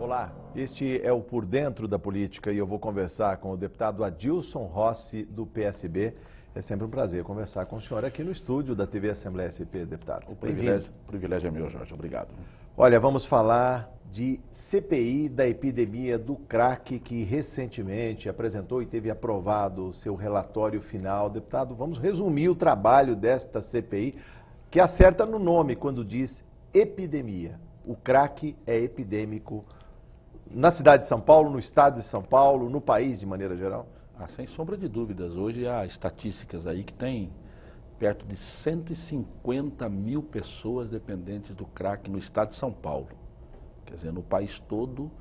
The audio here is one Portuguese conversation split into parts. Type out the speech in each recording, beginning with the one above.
Olá, este é o Por Dentro da Política e eu vou conversar com o deputado Adilson Rossi, do PSB. É sempre um prazer conversar com o senhor aqui no estúdio da TV Assembleia SP, deputado. O privilégio é meu, Jorge. Obrigado. Olha, vamos falar de CPI da epidemia do crack, que recentemente apresentou e teve aprovado o seu relatório final. Deputado, vamos resumir o trabalho desta CPI, que acerta no nome quando diz epidemia. O crack é epidêmico na cidade de São Paulo, no estado de São Paulo, no país de maneira geral? Sem sombra de dúvidas. Hoje há estatísticas aí que tem perto de 150 mil pessoas dependentes do crack no estado de São Paulo. Quer dizer, no país todo,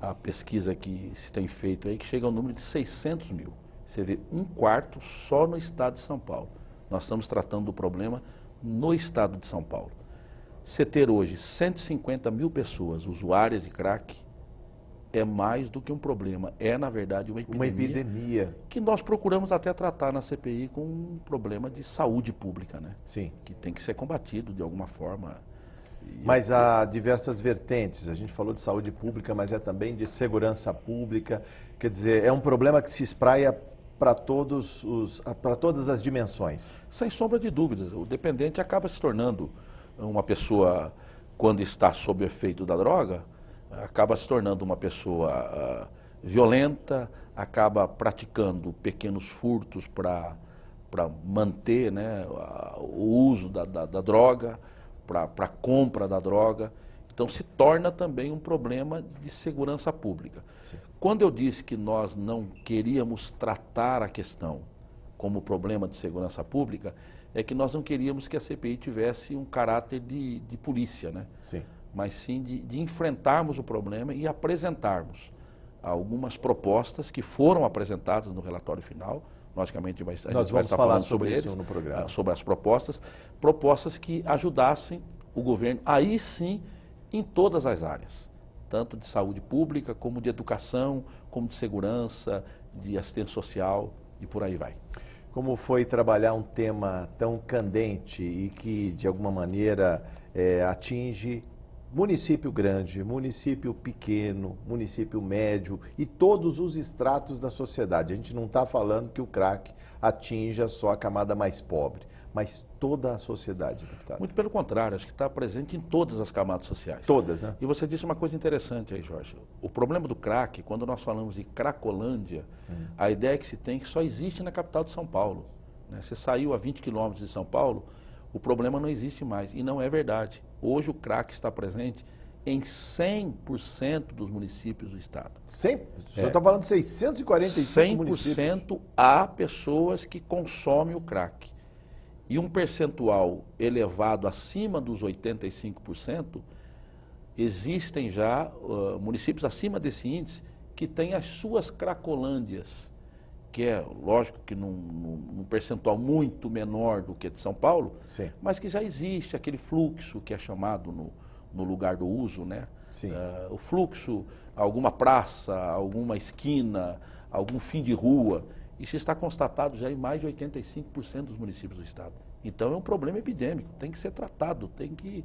a pesquisa que se tem feito aí que chega ao número de 600 mil. Você vê um quarto só no estado de São Paulo. Nós estamos tratando do problema no estado de São Paulo. Você ter hoje 150 mil pessoas usuárias de crack é mais do que um problema. É, na verdade, uma epidemia que nós procuramos até tratar na CPI com um problema de saúde pública, né? Sim. Que tem que ser combatido de alguma forma. Mas há diversas vertentes. A gente falou de saúde pública, mas é também de segurança pública. Quer dizer, é um problema que se espraia para todas as dimensões. Sem sombra de dúvidas. O dependente acaba se tornando uma pessoa, quando está sob o efeito da droga, acaba se tornando uma pessoa violenta, acaba praticando pequenos furtos para manter, né, o uso da droga, para a compra da droga. Então se torna também um problema de segurança pública. Sim. Quando eu disse que nós não queríamos tratar a questão como problema de segurança pública, é que nós não queríamos que a CPI tivesse um caráter de polícia, né? Sim. Mas sim de enfrentarmos o problema e apresentarmos algumas propostas que foram apresentadas no relatório final. Logicamente, a gente vai estar falando sobre isso eles, no programa. sobre as propostas que ajudassem o governo, aí sim, em todas as áreas, tanto de saúde pública, como de educação, como de segurança, de assistência social e por aí vai. Como foi trabalhar um tema tão candente e que, de alguma maneira, atinge município grande, município pequeno, município médio e todos os estratos da sociedade? A gente não está falando que o crack atinja só a camada mais pobre, mas toda a sociedade, deputado. Muito pelo contrário, acho que está presente em todas as camadas sociais. Todas, né? E você disse uma coisa interessante aí, Jorge. O problema do crack, quando nós falamos de Cracolândia, a ideia que se tem é que só existe na capital de São Paulo, né? Você saiu a 20 quilômetros de São Paulo, o problema não existe mais. E não é verdade. Hoje o crack está presente em 100% dos municípios do estado. 100%? O senhor está falando de 645 municípios? 100% há pessoas que consomem o crack. E um percentual elevado acima dos 85%, existem já municípios acima desse índice que têm as suas cracolândias, que é, lógico, que num percentual muito menor do que de São Paulo, sim, mas que já existe aquele fluxo que é chamado no lugar do uso, né? Sim. O fluxo, alguma praça, alguma esquina, algum fim de rua. Isso está constatado já em mais de 85% dos municípios do estado. Então é um problema epidêmico, tem que ser tratado, tem que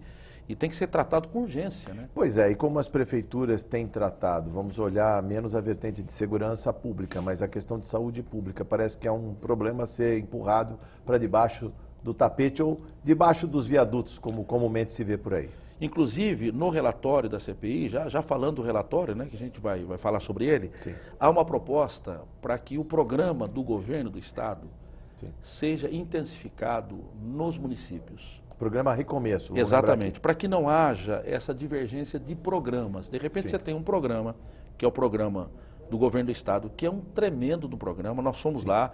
ser tratado com urgência, né? Pois é, e como as prefeituras têm tratado, vamos olhar menos a vertente de segurança pública, mas a questão de saúde pública parece que é um problema a ser empurrado para debaixo do tapete ou debaixo dos viadutos, como comumente se vê por aí. Inclusive, no relatório da CPI, já falando do relatório, né, que a gente vai falar sobre ele, sim, há uma proposta para que o programa do governo do estado, sim, seja intensificado nos municípios. Programa Recomeço. Exatamente, para que não haja essa divergência de programas. De repente, sim, você tem um programa, que é o programa do governo do estado, que é um tremendo do programa. Nós fomos, sim, lá,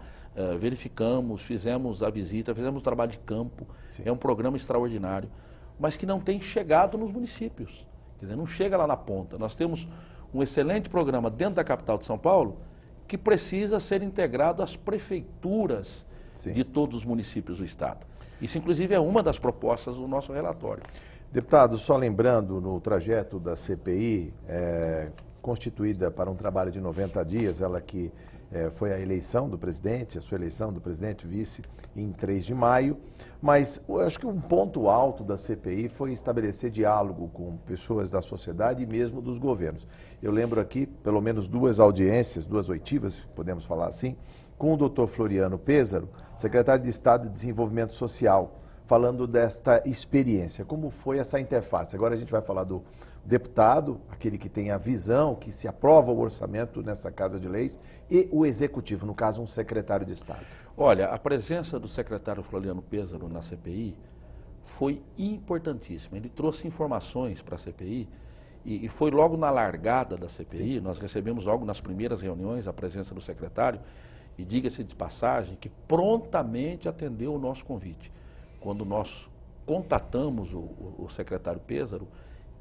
verificamos, fizemos a visita, fizemos o trabalho de campo. Sim. É um programa extraordinário, mas que não tem chegado nos municípios. Quer dizer, não chega lá na ponta. Nós temos um excelente programa dentro da capital de São Paulo que precisa ser integrado às prefeituras, sim, de todos os municípios do estado. Isso, inclusive, é uma das propostas do nosso relatório. Deputado, só lembrando, no trajeto da CPI, constituída para um trabalho de 90 dias, ela que foi a eleição do presidente, a sua eleição do presidente, vice, em 3 de maio. Mas eu acho que um ponto alto da CPI foi estabelecer diálogo com pessoas da sociedade e mesmo dos governos. Eu lembro aqui, pelo menos 2 audiências, 2 oitivas, podemos falar assim, com o doutor Floriano Pêsaro, secretário de Estado de Desenvolvimento Social, falando desta experiência. Como foi essa interface? Agora a gente vai falar do deputado, aquele que tem a visão, que se aprova o orçamento nessa Casa de Leis, e o executivo, no caso, um secretário de Estado. Olha, a presença do secretário Floriano Pêsaro na CPI foi importantíssima. Ele trouxe informações para a CPI e foi logo na largada da CPI, sim, nós recebemos logo nas primeiras reuniões a presença do secretário, e diga-se de passagem que prontamente atendeu o nosso convite. Quando nós contatamos o secretário Pêsaro,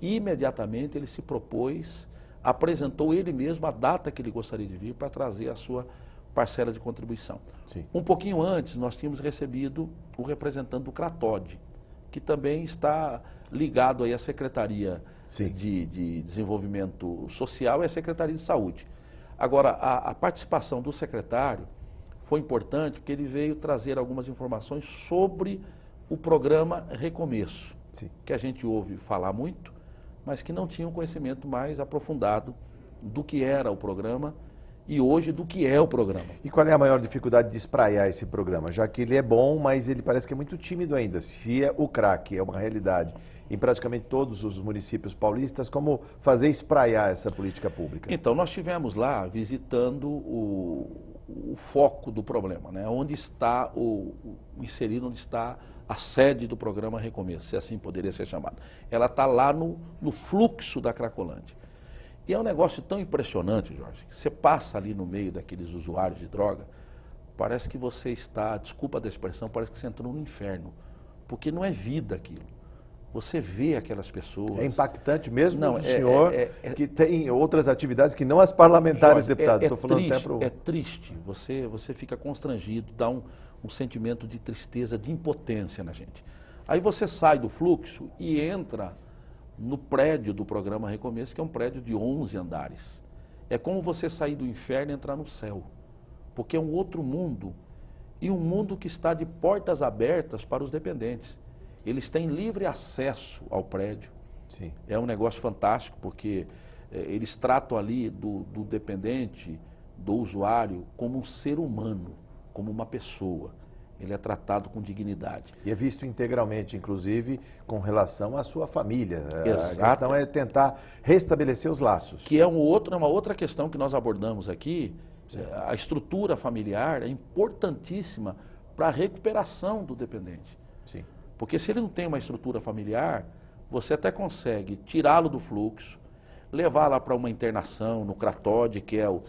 imediatamente ele se propôs, apresentou ele mesmo a data que ele gostaria de vir para trazer a sua parcela de contribuição. Sim. Um pouquinho antes, nós tínhamos recebido o representante do CRATOD, que também está ligado aí à Secretaria de Desenvolvimento Social e à Secretaria de Saúde. Agora, a participação do secretário foi importante porque ele veio trazer algumas informações sobre o programa Recomeço, sim, que a gente ouve falar muito, mas que não tinha um conhecimento mais aprofundado do que era o programa e hoje do que é o programa. E qual é a maior dificuldade de espraiar esse programa? Já que ele é bom, mas ele parece que é muito tímido ainda. Se o CRAC é uma realidade em praticamente todos os municípios paulistas, como fazer espraiar essa política pública? Então, nós estivemos lá visitando o foco do problema, né? Onde está inserido, onde está a sede do programa Recomeço, se assim poderia ser chamado. Ela está lá no fluxo da Cracolândia. E é um negócio tão impressionante, Jorge, que você passa ali no meio daqueles usuários de droga, parece que você está, desculpa da expressão, parece que você entrou no inferno, porque não é vida aquilo. Você vê aquelas pessoas... É impactante mesmo, não, o senhor, que tem outras atividades que não as parlamentares, Jorge, deputado. Estou falando triste, até para o... É triste, você fica constrangido, dá um sentimento de tristeza, de impotência na gente. Aí você sai do fluxo e entra no prédio do programa Recomeço, que é um prédio de 11 andares. É como você sair do inferno e entrar no céu, porque é um outro mundo, e um mundo que está de portas abertas para os dependentes. Eles têm livre acesso ao prédio. Sim. É um negócio fantástico, porque eles tratam ali do dependente, do usuário, como um ser humano, como uma pessoa. Ele é tratado com dignidade. E é visto integralmente, inclusive, com relação à sua família. Exato. A questão é tentar restabelecer os laços. Que é uma outra questão que nós abordamos aqui. A estrutura familiar é importantíssima para a recuperação do dependente. Sim. Porque se ele não tem uma estrutura familiar, você até consegue tirá-lo do fluxo, levá-la para uma internação no CRATOD, que é o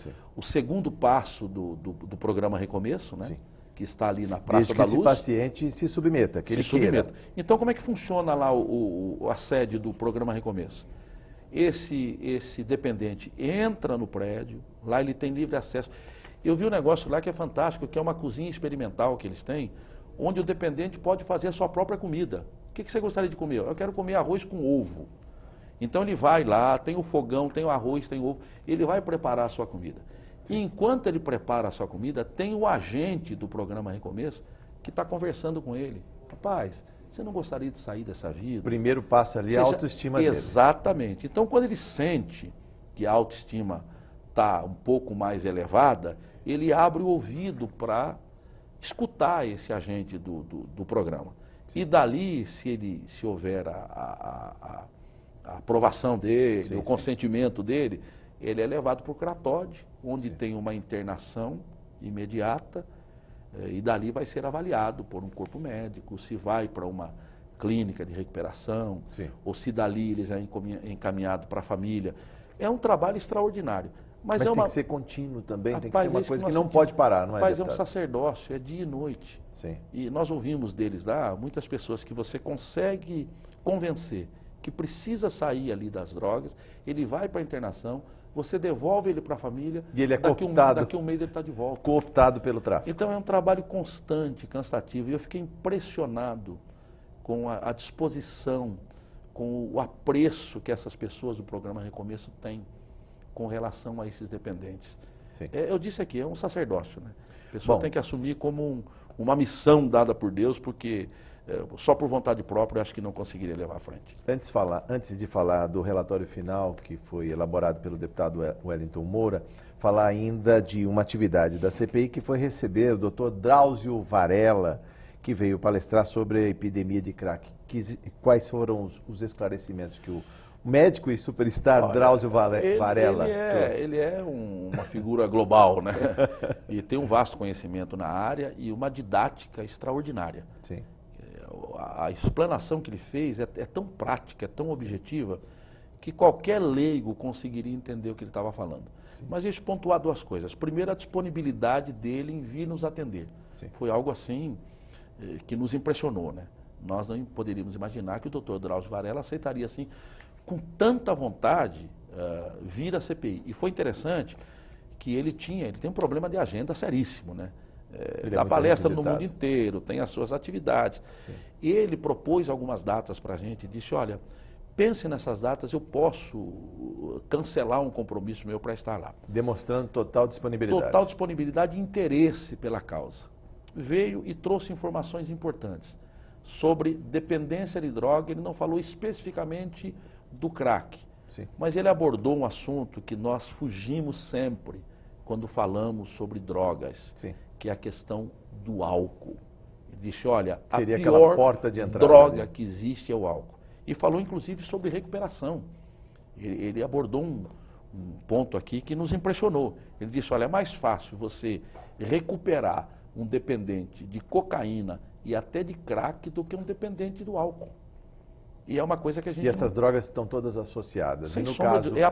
segundo passo do programa Recomeço, né? Sim. Que está ali na Praça da Luz. Desde que esse paciente se submeta, que ele queira. Então, como é que funciona lá a sede do programa Recomeço? Esse dependente entra no prédio, lá ele tem livre acesso. Eu vi um negócio lá que é fantástico, que é uma cozinha experimental que eles têm, onde o dependente pode fazer a sua própria comida. O que você gostaria de comer? Eu quero comer arroz com ovo. Então ele vai lá, tem o fogão, tem o arroz, tem o ovo, ele vai preparar a sua comida. E enquanto ele prepara a sua comida, tem o agente do programa Recomeço que está conversando com ele. Rapaz, você não gostaria de sair dessa vida? O primeiro passo ali é a autoestima dele. Exatamente. Então, quando ele sente que a autoestima está um pouco mais elevada, ele abre o ouvido para escutar esse agente do programa. Sim. E dali, se houver a aprovação dele, o consentimento dele, ele é levado para o CRATOD, onde tem uma internação imediata, e dali vai ser avaliado por um corpo médico, se vai para uma clínica de recuperação, ou se dali ele já é encaminhado para a família. É um trabalho extraordinário. Mas tem que ser contínuo também, tem que ser uma coisa que não pode parar, não é? Rapaz, é um sacerdócio, é dia e noite. Sim. E nós ouvimos deles lá, muitas pessoas que você consegue convencer que precisa sair ali das drogas, ele vai para a internação, você devolve ele para a família, e ele é cooptado, daqui a um mês ele está de volta. Cooptado pelo tráfico. Então é um trabalho constante, cansativo, e eu fiquei impressionado com a disposição, com o apreço que essas pessoas do programa Recomeço têm com relação a esses dependentes. Sim. Eu disse aqui, é um sacerdócio, né? A pessoa Bom, tem que assumir como uma missão dada por Deus, porque só por vontade própria eu acho que não conseguiria levar à frente. Antes de falar do relatório final, que foi elaborado pelo deputado Wellington Moura, falar ainda de uma atividade da CPI que foi receber o doutor Drauzio Varella, que veio palestrar sobre a epidemia de crack. Quais foram os esclarecimentos que o médico e superstar Drauzio Varella trouxe? Ele é uma figura global, né? E tem um vasto conhecimento na área e uma didática extraordinária. Sim. A explanação que ele fez é tão prática, é tão objetiva, que qualquer leigo conseguiria entender o que ele estava falando. Sim. Mas deixa eu pontuar duas coisas. Primeiro, a disponibilidade dele em vir nos atender. Sim. Foi algo assim que nos impressionou, né? Nós não poderíamos imaginar que o doutor Drauzio Varella aceitaria assim, com tanta vontade, vir à CPI. E foi interessante que ele tem um problema de agenda seríssimo, né? Dá palestra no mundo inteiro, tem as suas atividades. Sim. E ele propôs algumas datas para a gente, disse, olha, pense nessas datas, eu posso cancelar um compromisso meu para estar lá. Demonstrando total disponibilidade. Total disponibilidade e interesse pela causa. Veio e trouxe informações importantes sobre dependência de droga. Ele não falou especificamente do crack, sim, mas ele abordou um assunto que nós fugimos sempre quando falamos sobre drogas, sim, que é a questão do álcool. Ele disse, olha, seria a aquela pior porta de entrada, droga, né, que existe é o álcool. E falou inclusive sobre recuperação. Ele abordou um ponto aqui que nos impressionou. Ele disse, olha, é mais fácil você recuperar um dependente de cocaína e até de crack do que um dependente do álcool. E é uma coisa que a gente... E essas drogas estão todas associadas. Sem no sombra caso... é a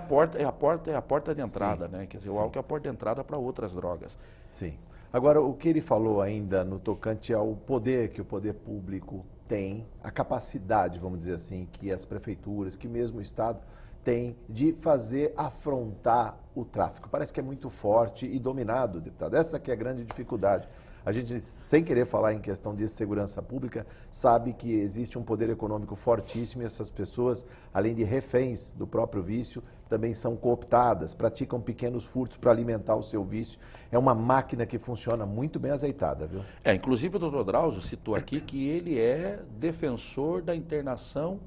porta de entrada, sim, né? Quer dizer, sim, o álcool é a porta de entrada para outras drogas. Sim. Agora, o que ele falou ainda no tocante ao poder que o poder público tem, a capacidade, vamos dizer assim, que as prefeituras, que mesmo o Estado tem de fazer afrontar o tráfico. Parece que é muito forte e dominado, deputado. Essa que é a grande dificuldade. A gente, sem querer falar em questão de segurança pública, sabe que existe um poder econômico fortíssimo e essas pessoas, além de reféns do próprio vício, também são cooptadas, praticam pequenos furtos para alimentar o seu vício. É uma máquina que funciona muito bem azeitada, viu? Inclusive o doutor Drauzio citou aqui que ele é defensor da internação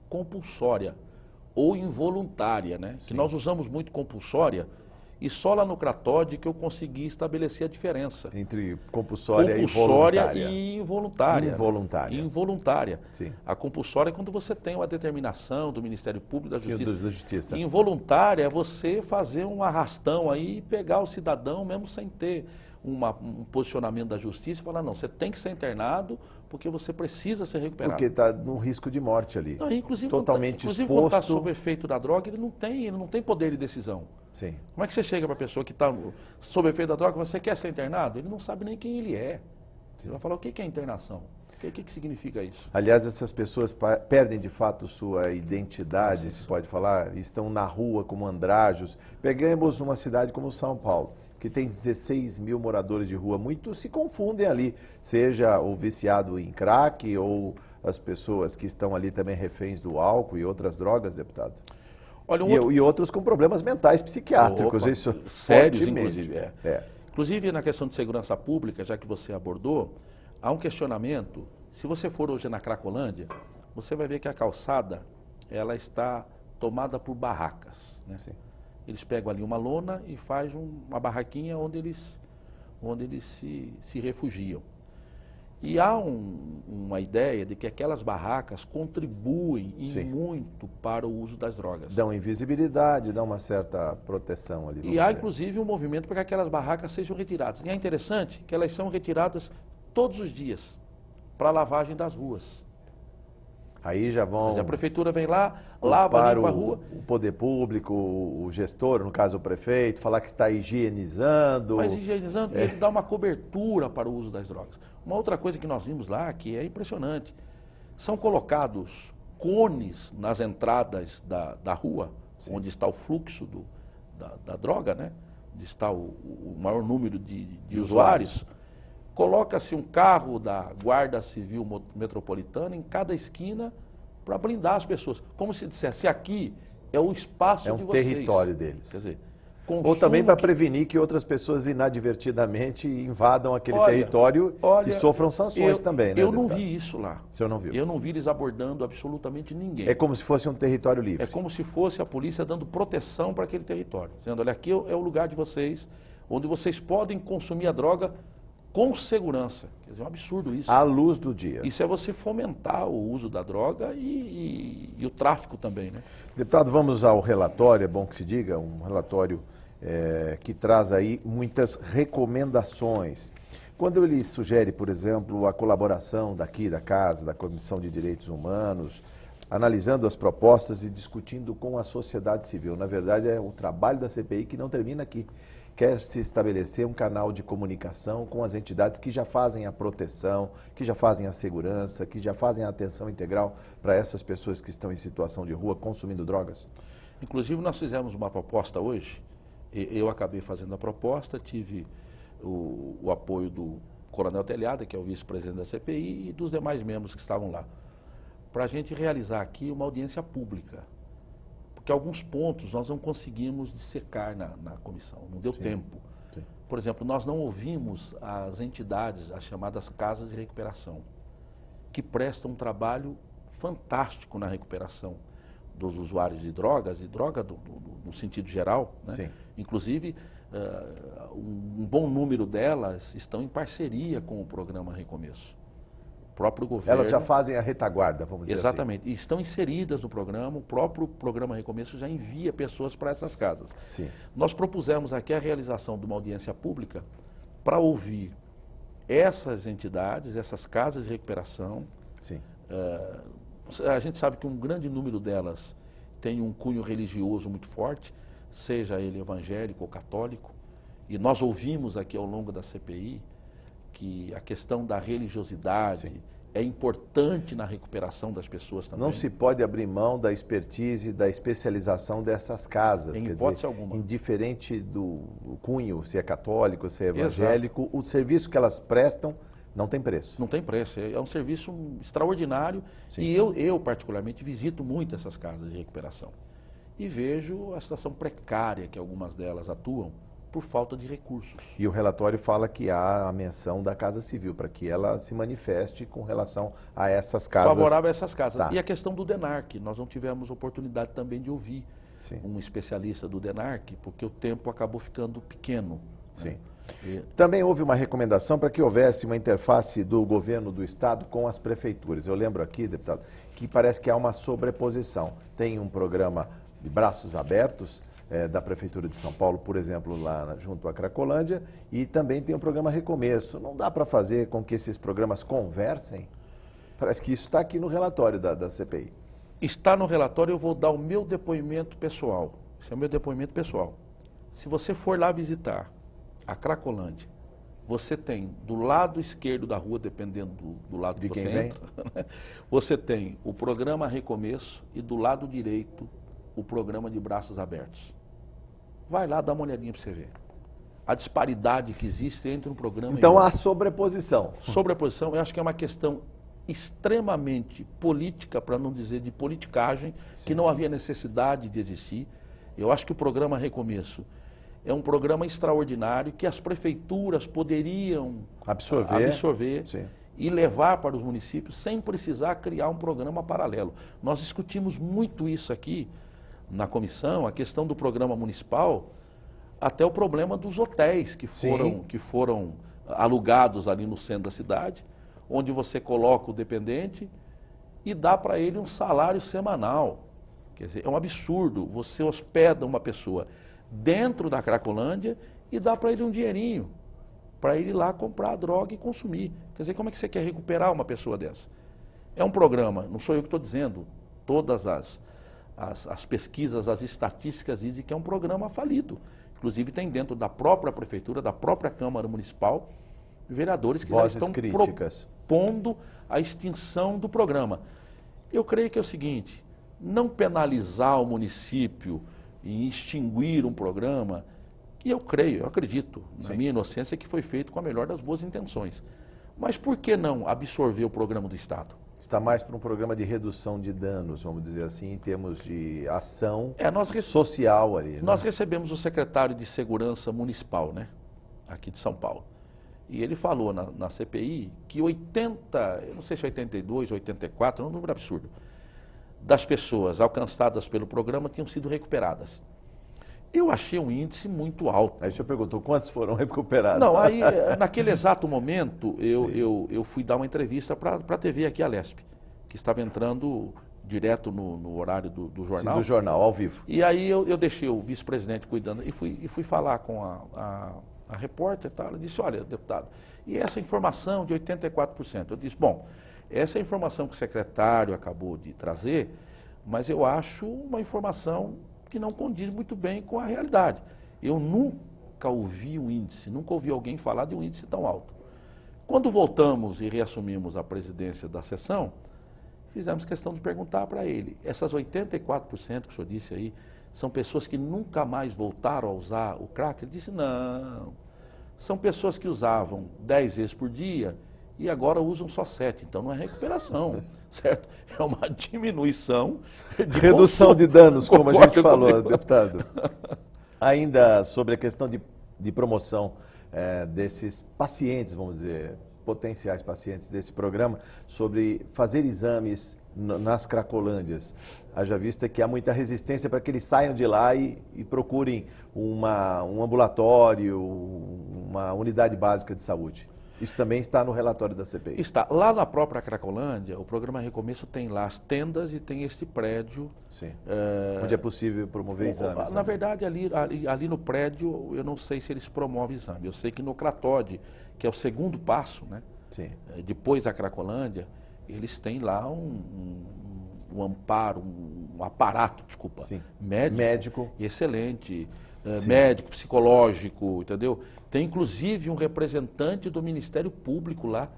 compulsória ou involuntária, né? Sim. Que nós usamos muito compulsória. E só lá no CRATOD que eu consegui estabelecer a diferença. Entre compulsória e involuntária. Involuntária. Sim. A compulsória é quando você tem uma determinação do Ministério Público, da Justiça. Da Justiça. Involuntária é você fazer um arrastão aí e pegar o cidadão mesmo sem ter um posicionamento da Justiça e falar, não, você tem que ser internado porque você precisa ser recuperado. Porque está no risco de morte ali. Não, inclusive, totalmente exposto. Quando está sob o efeito da droga, ele não tem poder de decisão. Sim. Como é que você chega para a pessoa que está sob o efeito da droga, você quer ser internado? Ele não sabe nem quem ele é. Você vai falar, o que é internação? O que significa isso? Aliás, essas pessoas perdem de fato sua identidade, se pode falar, estão na rua como andrajos. Pegamos uma cidade como São Paulo, que tem 16 mil moradores de rua, muitos se confundem ali, seja o viciado em crack ou as pessoas que estão ali também reféns do álcool e outras drogas, deputado. Olha, e outros com problemas mentais psiquiátricos, isso sérios, inclusive. Inclusive, na questão de segurança pública, já que você abordou, há um questionamento. Se você for hoje na Cracolândia, você vai ver que a calçada ela está tomada por barracas, né? Sim. Eles pegam ali uma lona e fazem uma barraquinha onde eles se refugiam. E há uma ideia de que aquelas barracas contribuem e muito para o uso das drogas. Dão invisibilidade, dão uma certa proteção ali. E há, inclusive, um movimento para que aquelas barracas sejam retiradas. E é interessante que elas são retiradas todos os dias para a lavagem das ruas. Aí já vão... Mas a prefeitura vem lá, lava, limpa a rua. O poder público, o gestor, no caso o prefeito, falar que está higienizando. Mas higienizando, ele dá uma cobertura para o uso das drogas. Uma outra coisa que nós vimos lá, que é impressionante, são colocados cones nas entradas da rua, sim, onde está o fluxo da droga, né? Onde está o maior número de usuários. Coloca-se um carro da Guarda Civil Metropolitana em cada esquina para blindar as pessoas. Como se dissesse, aqui é o espaço de vocês. É um território deles. Quer dizer, Ou também para prevenir que outras pessoas inadvertidamente invadam aquele território e sofram sanções também, né, eu não deputado? vi isso lá. O senhor não viu? Eu não vi eles abordando absolutamente ninguém. É como se fosse um território livre. É como se fosse a polícia dando proteção para aquele território. Dizendo, olha, aqui é o lugar de vocês, onde vocês podem consumir a droga com segurança. Quer dizer, é um absurdo isso. À luz do dia. Isso é você fomentar o uso da droga e o tráfico também, né? Deputado, vamos ao relatório, é bom que se diga, um relatório que traz aí muitas recomendações. Quando ele sugere, por exemplo, a colaboração daqui da Casa, da Comissão de Direitos Humanos, analisando as propostas e discutindo com a sociedade civil. Na verdade, é o trabalho da CPI que não termina aqui. Quer se estabelecer um canal de comunicação com as entidades que já fazem a proteção, que já fazem a segurança, que já fazem a atenção integral para essas pessoas que estão em situação de rua consumindo drogas? Inclusive, nós fizemos uma proposta hoje, eu acabei fazendo a proposta, tive o apoio do Coronel Telhada, que é o vice-presidente da CPI, e dos demais membros que estavam lá, para a gente realizar aqui uma audiência pública. Porque alguns pontos nós não conseguimos dissecar na comissão, não deu tempo. Sim. Por exemplo, nós não ouvimos as entidades, as chamadas casas de recuperação, que prestam um trabalho fantástico na recuperação dos usuários de drogas, e droga no sentido geral, né? Sim. Inclusive, um bom número delas estão em parceria com o programa Recomeço. O próprio governo... Elas já fazem a retaguarda, vamos dizer Exatamente. E estão inseridas no programa, o próprio programa Recomeço já envia pessoas para essas casas. Sim. Nós propusemos aqui a realização de uma audiência pública para ouvir essas entidades, essas casas de recuperação. Sim. A gente sabe que um grande número delas tem um cunho religioso muito forte, seja ele evangélico ou católico, e nós ouvimos aqui ao longo da CPI que a questão da religiosidade é importante na recuperação das pessoas também. Não se pode abrir mão da expertise, da especialização dessas casas. Em hipótese alguma. Indiferente do cunho, se é católico, se é evangélico, o serviço que elas prestam não tem preço. Não tem preço, é um serviço extraordinário. Sim. E eu particularmente visito muito essas casas de recuperação e vejo a situação precária que algumas delas atuam por falta de recursos. E o relatório fala que há a menção da Casa Civil, para que ela se manifeste com relação a essas casas. Favorável a essas casas. Tá. E a questão do DENARC, nós não tivemos oportunidade também de ouvir um especialista do DENARC, porque o tempo acabou ficando pequeno. Sim. Né? Também houve uma recomendação para que houvesse uma interface do governo do estado com as prefeituras. Eu lembro aqui, deputado, que parece que há uma sobreposição. Tem um programa de braços abertos da Prefeitura de São Paulo, por exemplo, lá junto à Cracolândia, e também tem o programa Recomeço. Não dá para fazer com que esses programas conversem? Parece que isso está aqui no relatório da CPI. Está no relatório, eu vou dar o meu depoimento pessoal. Esse é o meu depoimento pessoal. Se você for lá visitar a Cracolândia, você tem do lado esquerdo da rua, dependendo do lado que você entra, né? Você tem o programa Recomeço e do lado direito o programa de braços abertos. Vai lá, dá uma olhadinha para você ver. A disparidade que existe entre um programa então, e outro. Há sobreposição. Sobreposição, eu acho que é uma questão extremamente política, para não dizer de politicagem, que não havia necessidade de existir. Eu acho que o programa Recomeço é um programa extraordinário que as prefeituras poderiam absorver e levar para os municípios sem precisar criar um programa paralelo. Nós discutimos muito isso aqui na comissão, a questão do programa municipal, até o problema dos hotéis que foram alugados ali no centro da cidade, onde você coloca o dependente e dá para ele um salário semanal. Quer dizer, é um absurdo. Você hospeda uma pessoa dentro da Cracolândia e dá para ele um dinheirinho, para ele ir lá comprar a droga e consumir. Quer dizer, como é que você quer recuperar uma pessoa dessa? É um programa, não sou eu que estou dizendo, todas as pesquisas, as estatísticas dizem que é um programa falido. Inclusive tem dentro da própria prefeitura, da própria Câmara Municipal, vereadores que já estão propondo a extinção do programa. Eu creio que é o seguinte, não penalizar o município e extinguir um programa, e eu acredito, na minha inocência, que foi feito com a melhor das boas intenções. Mas por que não absorver o programa do Estado? Está mais para um programa de redução de danos, vamos dizer assim, em termos de ação social ali. Nós recebemos o secretário de Segurança Municipal, né, aqui de São Paulo. E ele falou na CPI que 80, eu não sei se 82, 84, é um número absurdo, das pessoas alcançadas pelo programa tinham sido recuperadas. Eu achei um índice muito alto. Aí o senhor perguntou quantos foram recuperados? Não, aí naquele exato momento eu fui dar uma entrevista para a TV aqui, a Lesp, que estava entrando direto no horário do jornal. Sim, do jornal, ao vivo. E aí eu deixei o vice-presidente cuidando e fui falar com a repórter e tal. Ela disse, olha, deputado, e essa informação de 84%? Eu disse, bom, essa é a informação que o secretário acabou de trazer, mas eu acho uma informação que não condiz muito bem com a realidade. Eu nunca ouvi um índice, nunca ouvi alguém falar de um índice tão alto. Quando voltamos e reassumimos a presidência da sessão, fizemos questão de perguntar para ele, essas 84% que o senhor disse aí, são pessoas que nunca mais voltaram a usar o crack? Ele disse, não, são pessoas que usavam 10 vezes por dia e agora usam só 7, então não é recuperação, certo? É uma diminuição de redução consumo. de danos, como a gente falou, comigo, deputado. Ainda sobre a questão de promoção desses pacientes, vamos dizer, potenciais pacientes desse programa, sobre fazer exames nas Cracolândias. Haja vista que há muita resistência para que eles saiam de lá e procurem um ambulatório, uma unidade básica de saúde. Isso também está no relatório da CPI. Está. Lá na própria Cracolândia, o programa Recomeço tem lá as tendas e tem este prédio. Sim. Onde é possível promover exames. Na verdade, ali no prédio, eu não sei se eles promovem exame. Eu sei que no Cratode, que é o segundo passo, né? Sim. Depois da Cracolândia, eles têm lá um amparo, um aparato, desculpa, Sim. médico excelente, médico, psicológico, entendeu? Tem inclusive um representante do Ministério Público lá,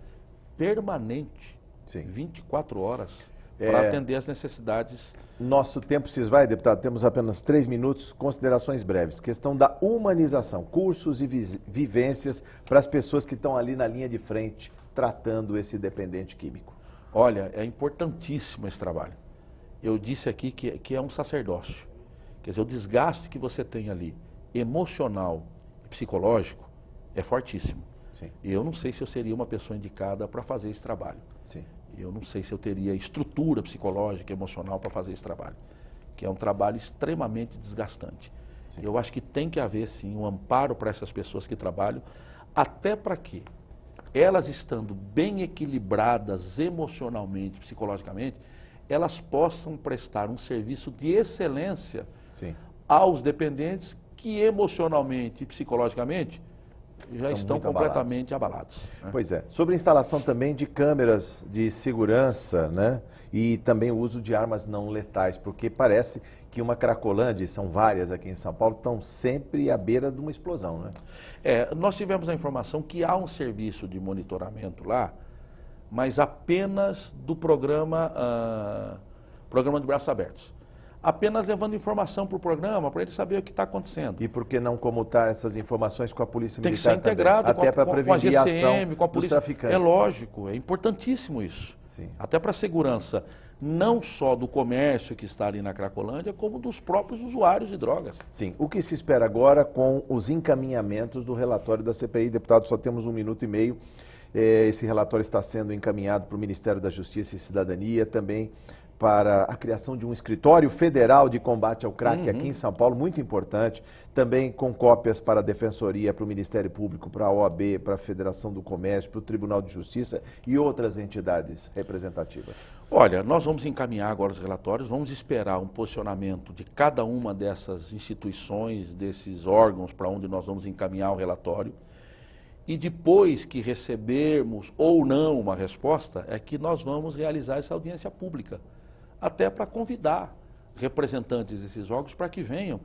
permanente, Sim. 24 horas, para atender as necessidades. Nosso tempo se esvai, deputado, temos apenas 3 minutos, considerações breves. Questão da humanização, cursos e vivências para as pessoas que estão ali na linha de frente, tratando esse dependente químico. Olha, é importantíssimo esse trabalho. Eu disse aqui que é um sacerdócio. Quer dizer, o desgaste que você tem ali, emocional e psicológico, é fortíssimo. Sim. E eu não sei se eu seria uma pessoa indicada para fazer esse trabalho. Sim. Eu não sei se eu teria estrutura psicológica, emocional para fazer esse trabalho, que é um trabalho extremamente desgastante. Sim. Eu acho que tem que haver, sim, um amparo para essas pessoas que trabalham, até para que elas estando bem equilibradas emocionalmente, psicologicamente, elas possam prestar um serviço de excelência Sim. aos dependentes que emocionalmente e psicologicamente já estão completamente abalados. Né? Pois é. Sobre a instalação também de câmeras de segurança, né? E também o uso de armas não letais, porque parece que uma Cracolândia, são várias aqui em São Paulo, estão sempre à beira de uma explosão, né? Nós tivemos a informação que há um serviço de monitoramento lá, mas apenas do programa de braços abertos. Apenas levando informação para o programa, para ele saber o que está acontecendo. E por que não comutar essas informações com a Polícia Tem Militar? Tem que ser integrado até para prevenir com a GCM, com a polícia. Dos traficantes. É lógico, é importantíssimo isso. Sim. Até para a segurança, não só do comércio que está ali na Cracolândia, como dos próprios usuários de drogas. Sim. O que se espera agora com os encaminhamentos do relatório da CPI? Deputado, só temos 1 minuto e meio. Esse relatório está sendo encaminhado para o Ministério da Justiça e Cidadania, também para a criação de um escritório federal de combate ao crack aqui em São Paulo, muito importante, também com cópias para a Defensoria, para o Ministério Público, para a OAB, para a Federação do Comércio, para o Tribunal de Justiça e outras entidades representativas. Olha, nós vamos encaminhar agora os relatórios, vamos esperar um posicionamento de cada uma dessas instituições, desses órgãos para onde nós vamos encaminhar o relatório. E depois que recebermos ou não uma resposta, é que nós vamos realizar essa audiência pública, até para convidar representantes desses órgãos para que venham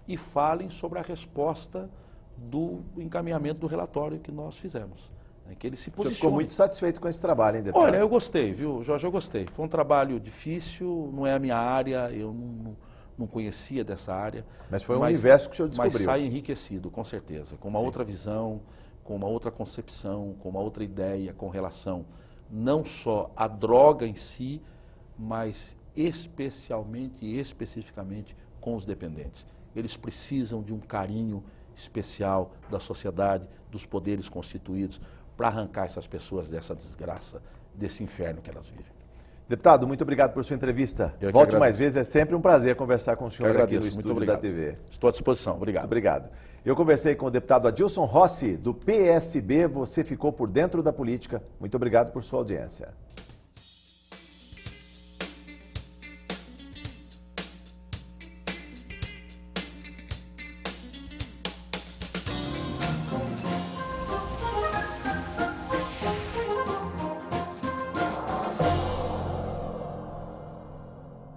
e falem sobre a resposta do encaminhamento do relatório que nós fizemos. Que eles se posicionem. Você ficou muito satisfeito com esse trabalho, hein, deputado? Olha, eu gostei, viu, Jorge, eu gostei. Foi um trabalho difícil, não é a minha área, eu não conhecia dessa área. Mas foi um universo que o senhor descobriu. Mas sai enriquecido, com certeza, com uma outra visão, com uma outra concepção, com uma outra ideia com relação não só a droga em si, mas especialmente e especificamente com os dependentes. Eles precisam de um carinho especial da sociedade, dos poderes constituídos, para arrancar essas pessoas dessa desgraça, desse inferno que elas vivem. Deputado, muito obrigado por sua entrevista. Volte mais vezes, é sempre um prazer conversar com o senhor aqui no estúdio da TV. Estou à disposição, obrigado. Obrigado. Eu conversei com o deputado Adilson Rossi, do PSB. Você ficou por dentro da política. Muito obrigado por sua audiência.